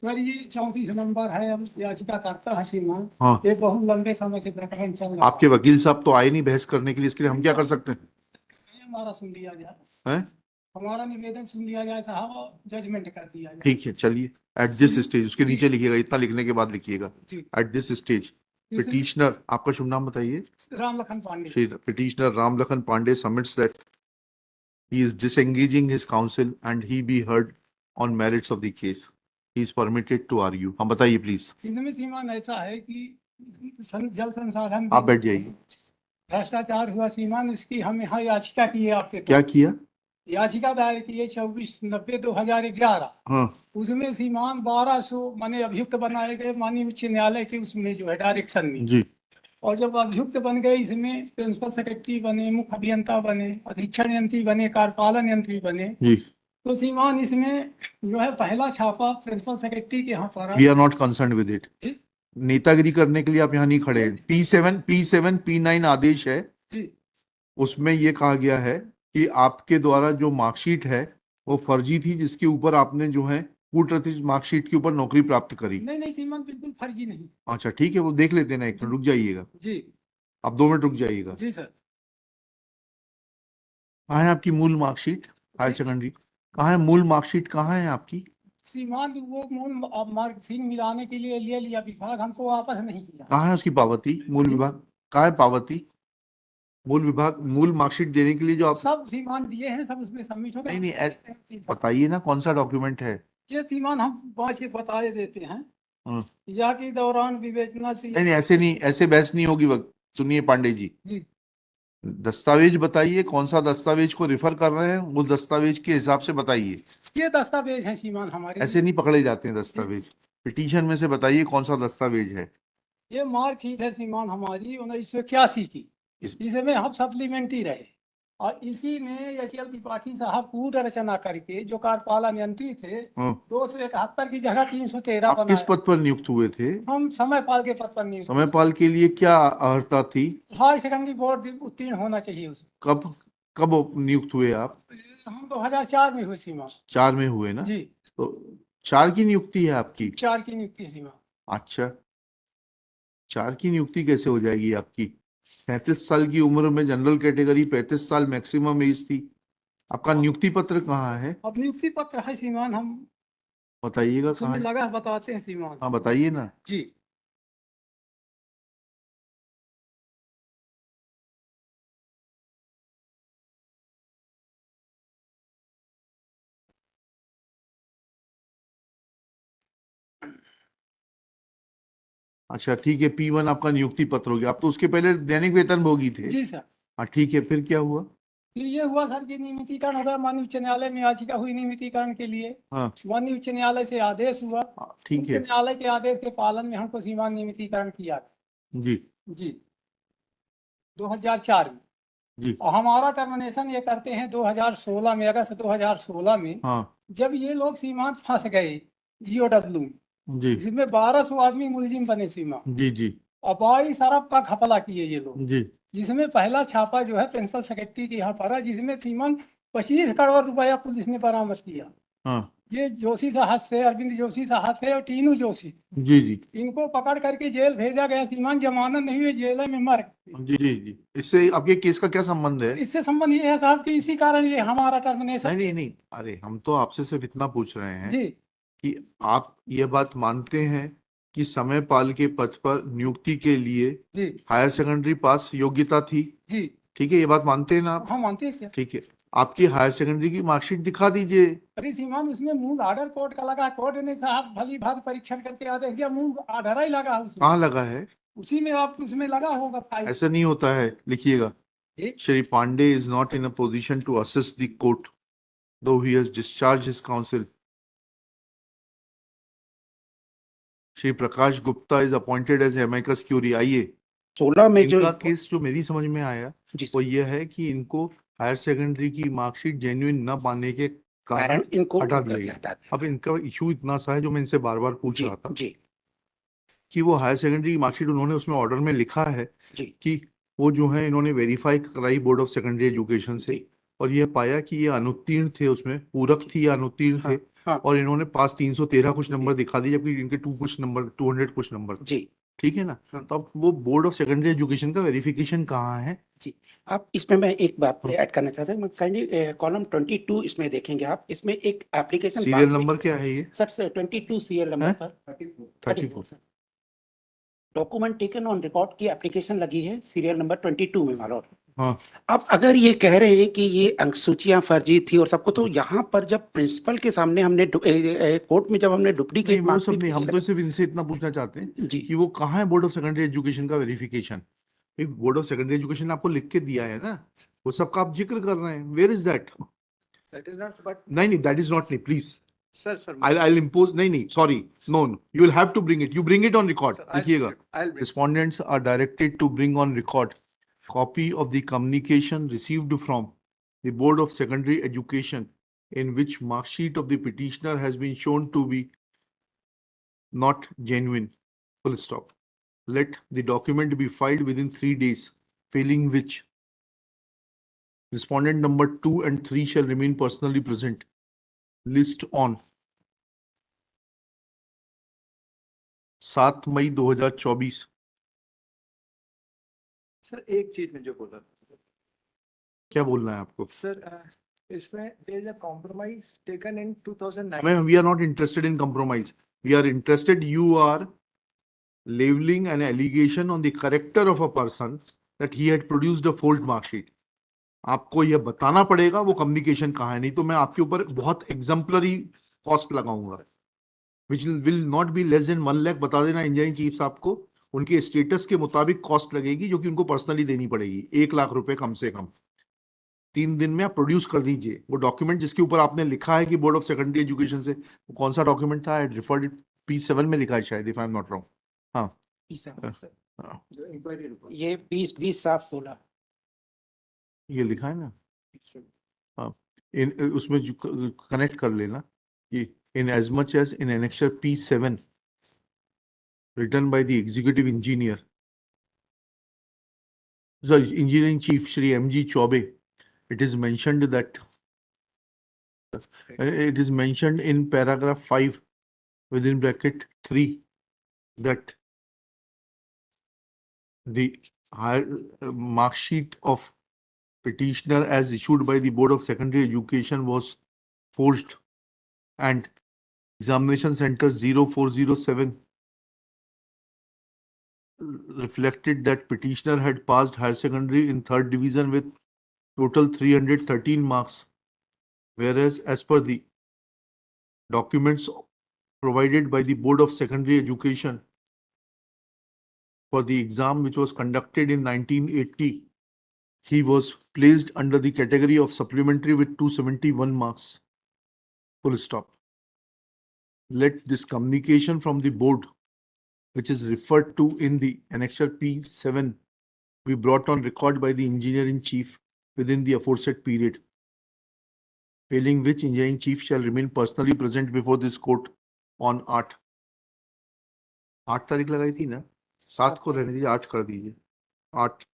Sir ये 34 number है, हम याचिका करता है सीमा। हाँ, ये बहुत लंबे समय से प्रकरण चल रहा आपके वकील साहब तो आए नहीं बहस करने के लिए, इसके लिए हम क्या कर सकते है। हमारा सुन लिया जाए, हैं? हमारा निवेदन सुन लिया जाए साहब, और जजमेंट कर दिया जाए। ठीक है, चलिए। एट दिस स्टेज, उसके जी नीचे लिखिएगा, इतना लिखने के बाद लिखिएगा। जी। एट दिस स्टेज इसमें पिटिशनर, आपका शुभ नाम बताइए। Ram Lakhan Pandey. Shri petitioner Ramlakhan Pandey submits that he is disengaging his counsel and he be heard on merits of the case. He is permitted to argue. हाँ, बताइए प्लीज। इनमें सीमान ऐसा है कि जल संसाधन आप बैठ जाइए। भ्रष्टाचार हुआ सीमान, उसकी हम यहाँ याचिका की है आपके क्या पास। किया? याचिका दायर की है 24/90/2011। हाँ, उसमें सीमान 1200 माने अभियुक्त बनाए गए माननीय उच्च न्यायालय के उसमें जो है डायरेक्शन में। जी और जब अभियुक्त बन गए, इसमें प्रिंसिपल सेक्रेटरी बने, मुख्य अभियंता बने, अधीक्षण यंत्री बने, कार्यपालन यंत्री बने। जी। तो सीमान इसमें जो है पहला छापा प्रिंसिपल सेक्रेटरी के यहाँ पर we are not concern with it. नेतागिरी करने के लिए आप यहाँ नहीं खड़े। P7 P9 आदेश है जी। उसमें ये कहा गया है कि आपके द्वारा जो मार्कशीट है वो फर्जी थी, जिसके ऊपर आपने जो है कूटनीतिक मार्कशीट के ऊपर नौकरी प्राप्त करी। नहीं सीमान, बिल्कुल फर्जी नहीं। अच्छा ठीक है, वो देख लेते हैं ना, एक मिनट रुक जाइएगा जी। आप 2 मिनट रुक जाइएगा। जी सर। कहाँ है आपकी मूल मार्कशीट? हायर सेकेंडरी कहाँ है? मूल मार्कशीट कहाँ है आपकी? सीमान वो मूल मार्कशीट मिलाने के लिए ले लिया विभाग, हमको वापस नहीं किया। कहाँ है उसकी पावती? मूल विभाग कहाँ है? पावती मूल विभाग मूल मार्कशीट देने के लिए जो आप सब सीमान दिए हैं, सब उसमें सबमिट हो गए। नहीं बताइए ना कौन सा डॉक्यूमेंट है ये सीमान हम बात के बता देते हैं। हाँ। या के दौरान विवेचना से नहीं ऐसे नहीं, ऐसे बहस नहीं होगी। वक्त सुनिए पांडे जी, जी। दस्तावेज बताइए, कौन सा दस्तावेज को रिफर कर रहे हैं, वो दस्तावेज के हिसाब से बताइए। ये दस्तावेज है सीमान हमारे। ऐसे नहीं पकड़े जाते हैं दस्तावेज। पिटीशन में से बताइए कौन सा दस्तावेज है। ये मार्कशीट है सीमान हमारी 1981 की, जिसमें हम सप्लीमेंट्री रहे। और इसी में यशवंत त्रिपाठी साहब कूट रचना करके जो कार्यपालन यंत्री थे, 271 की जगह 313 आप किस पद पर नियुक्त हुए थे? हम समयपाल के पद पर नियुक्त। समयपाल के लिए क्या अर्हता थी? हाई सेकेंडरी बोर्ड उत्तीर्ण होना चाहिए उसमें। कब कब नियुक्त हुए आप? हम 2004 में हुए सीमा। 4 में हुए ना जी। तो 4 की नियुक्ति है आपकी? 4 की नियुक्ति सीमा। अच्छा, 4 की नियुक्ति कैसे हो जाएगी आपकी? 35 साल की उम्र में जनरल कैटेगरी, 35 साल मैक्सिमम एज थी। आपका नियुक्ति पत्र कहाँ है? अब नियुक्ति पत्र है सीमान, हम बताइएगा कहाँ है? लगा बताते हैं सीमान। हाँ बताइए ना। जी। अच्छा ठीक है, P1 आपका नियुक्ति पत्र हो गया। आप तो उसके पहले दैनिक वेतन भोगी थे। जी सर। हाँ ठीक है, फिर क्या हुआ? फिर ये हुआ सर कि नियमितीकरण हो गया, माननीय उच्च न्यायालय में याचिका हुई नियमितीकरण के लिए। हाँ माननीय उच्च न्यायालय से आदेश हुआ। ठीक उच्च है न्यायालय के आदेश के पालन में हमको सीमा नियमितीकरण किया। जी। जी 2004 में। जी और हमारा टर्मिनेशन ये करते हैं 2016 में, अगस्त 2016 में। हाँ जब ये लोग सीमांत फंस गए GOW, जी जिसमें 1200 आदमी मुलजिम बने सीमा। जी जी और 22 अरब का घपला किए ये लोग। जी। जिसमें पहला छापा जो है प्रिंसिपल सेक्रेटरी के यहाँ पड़ा, जिसमें सीमान 25 करोड़ रुपया पुलिस ने बरामद किया। हाँ ये जोशी साहब से, अरविंद जोशी साहब से और टीनू जोशी, जी जी इनको पकड़ करके जेल भेजा गया। सीमान जमानत नहीं हुई, जेल में मर गए। जी जी जी। इससे आपके केस का क्या संबंध है? इससे संबंध ये है साहब कि इसी कारण ये हमारा टर्मिनेशन। नहीं नहीं नहीं, अरे हम तो आपसे सिर्फ इतना पूछ रहे हैं जी कि आप ये बात मानते हैं कि समयपाल के पद पर नियुक्ति के लिए जी हायर सेकेंडरी पास योग्यता थी? जी। ठीक है, ये बात मानते हैं ना आप? हाँ मानते हैं सर। ठीक है, आपकी हायर सेकेंडरी की मार्कशीट दिखा दीजिए। अरे सीमान उसमें मूल आर्डर कोर्ट का लगा, कोर्ट ने साहब भली भांति परीक्षण करके आदेश दिया, मूल आर्डर ही लगा उसमें। कहाँ लगा है? उसी में आप उसमें लगा होगा फाइल। ऐसा नहीं होता है, लिखिएगा। जी। Shri Pandey is not in a position to assist the court though ही has discharge his counsel. Shri Prakash Gupta is appointed as amicus curiae. आइए, 16 में जो इनका केस जो मेरी समझ में आया वो ये है कि इनको हायर सेकेंडरी की मार्कशीट जेन्युइन न पाने के कारण इनको हटा दिया गया। अब इनका इशू इतना सा है जो मैं इनसे बार बार पूछ रहा था जी कि वो हायर सेकेंडरी की मार्कशीट उन्होंने उसमें ऑर्डर में लिखा है जी कि वो जो है इन्होंने वेरीफाई कराई बोर्ड ऑफ सेकेंडरी एजुकेशन से, और यह पाया कि ये अनुत्तीर्ण थे, उसमें पूरक थी या अनुत्तीर्ण थे, हाँ और इन्होंने पास 313 कुछ नंबर दिखा दिए, जबकि इनके 200 कुछ नंबर थे। जी ठीक है ना। हाँ। तो अब वो बोर्ड ऑफ सेकेंडरी एजुकेशन का वेरिफिकेशन कहाँ है? आप इसमें मैं एक बात ऐड करना चाहता हूँ, काइंडली कॉलम 22 इसमें देखेंगे आप, इसमें एक एप्लीकेशन सीरियल नंबर क्या है ये? सर 22 सीरियल नंबर हैं? पर 34। डॉक्यूमेंट टेकन ऑन रिकॉर्ड की एप्लीकेशन लगी है सीरियल नंबर 22 में मालूम। हाँ, अब अगर ये कह रहे हैं कि ये अंकसूचियां फर्जी थी और सबको, तो यहाँ पर जब प्रिंसिपल के सामने हमने कोर्ट में जब हमने नहीं डुप्लीकेट वो सब नहीं, हम तो सिर्फ इनसे इतना पूछना चाहते हैं जी कि वो कहाँ है बोर्ड ऑफ सेकेंडरी एजुकेशन का verification? Board of secondary education आपको लिख के दिया है ना, वो सबका आप जिक्र कर रहे हैं। Where is that? That is not but नहीं, दैट इज नॉट, नहीं प्लीज, सर I'll impose, नहीं, sorry, no, you will have to bring it, you bring it on record. Sir, I'll देखिएगा, I'll bring- respondents are directed to bring on record copy of the communication received from the Board of Secondary Education in which mark sheet of the petitioner has been shown to be not genuine, full stop. Let the document be filed within 3 days, failing which respondent number 2 and 3 shall remain personally present. List on 7 May 2024। Sir एक चीज में जो बोला क्या बोलना है आपको? Sir, इसमें there is a compromise taken in 2009. हमें, we are not interested in compromise. We are interested, you are leveling an allegation on the character of a person that he had produced a fault mark sheet. आपको यह बताना पड़ेगा वो communication कहाँ है, नहीं तो मैं आपके ऊपर बहुत एग्जाम्पलरी कॉस्ट लगाऊंगा, which will not be less than 1 lakh. बता देना इंजीनियरिंग चीफ साहब को, उनके स्टेटस के मुताबिक कॉस्ट लगेगी जो कि उनको पर्सनली देनी पड़ेगी, 1 लाख रुपए कम से कम। 3 दिन में आप प्रोड्यूस कर दीजिए वो डॉक्यूमेंट जिसके ऊपर आपने लिखा है कि बोर्ड ऑफ सेकेंडरी एजुकेशन से। वो कौन सा डॉक्यूमेंट था? रिफर्ड P7 में लिखा है शायद, if I am not wrong. हाँ, जो inquiry report. ये 20 साफ 16 ये लिखा है ना। हाँ, उसमें कनेक्ट कर लेना कि in as much as in annexure P7 written by the executive engineer, sorry, engineering chief Shri M.G. Chaube, it is mentioned that it is mentioned in paragraph 5 within bracket 3 that the mark sheet of petitioner as issued by the Board of Secondary Education was forged, and examination center 0407 reflected that petitioner had passed higher secondary in 3rd division with total 313 marks, whereas as per the documents provided by the Board of Secondary Education for the exam which was conducted in 1980, he was placed under the category of supplementary with 271 marks. Full stop. Let this communication from the board, which is referred to in the annexure P7, be brought on record by the engineering chief within the aforesaid period, failing which engineering chief shall remain personally present before this court on 8 तारीख लगाई थी ना, 7 को रहने दीजिए, 8 कर दीजिए, 8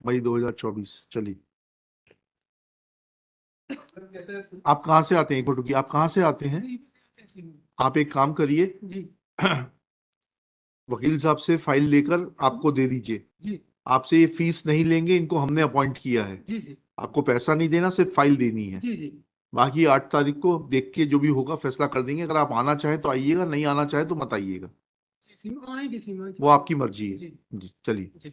मई 2024। चलिए, आप कहाँ से आते हैं? एक मिनट, आप कहाँ से आते हैं? आप एक काम करिए, जी वकील साहब से फाइल लेकर आपको दे दीजिए। जी आपसे ये फीस नहीं लेंगे, इनको हमने अपॉइंट किया है, जी जी आपको पैसा नहीं देना, सिर्फ फाइल देनी है। जी जी बाकी 8 तारीख को देख के जो भी होगा फैसला कर देंगे। अगर आप आना चाहें तो आइएगा, नहीं आना चाहे तो मत आइएगा, सीमा आएगी, सीमा वो आपकी मर्जी है। जी जी, चलिए। जी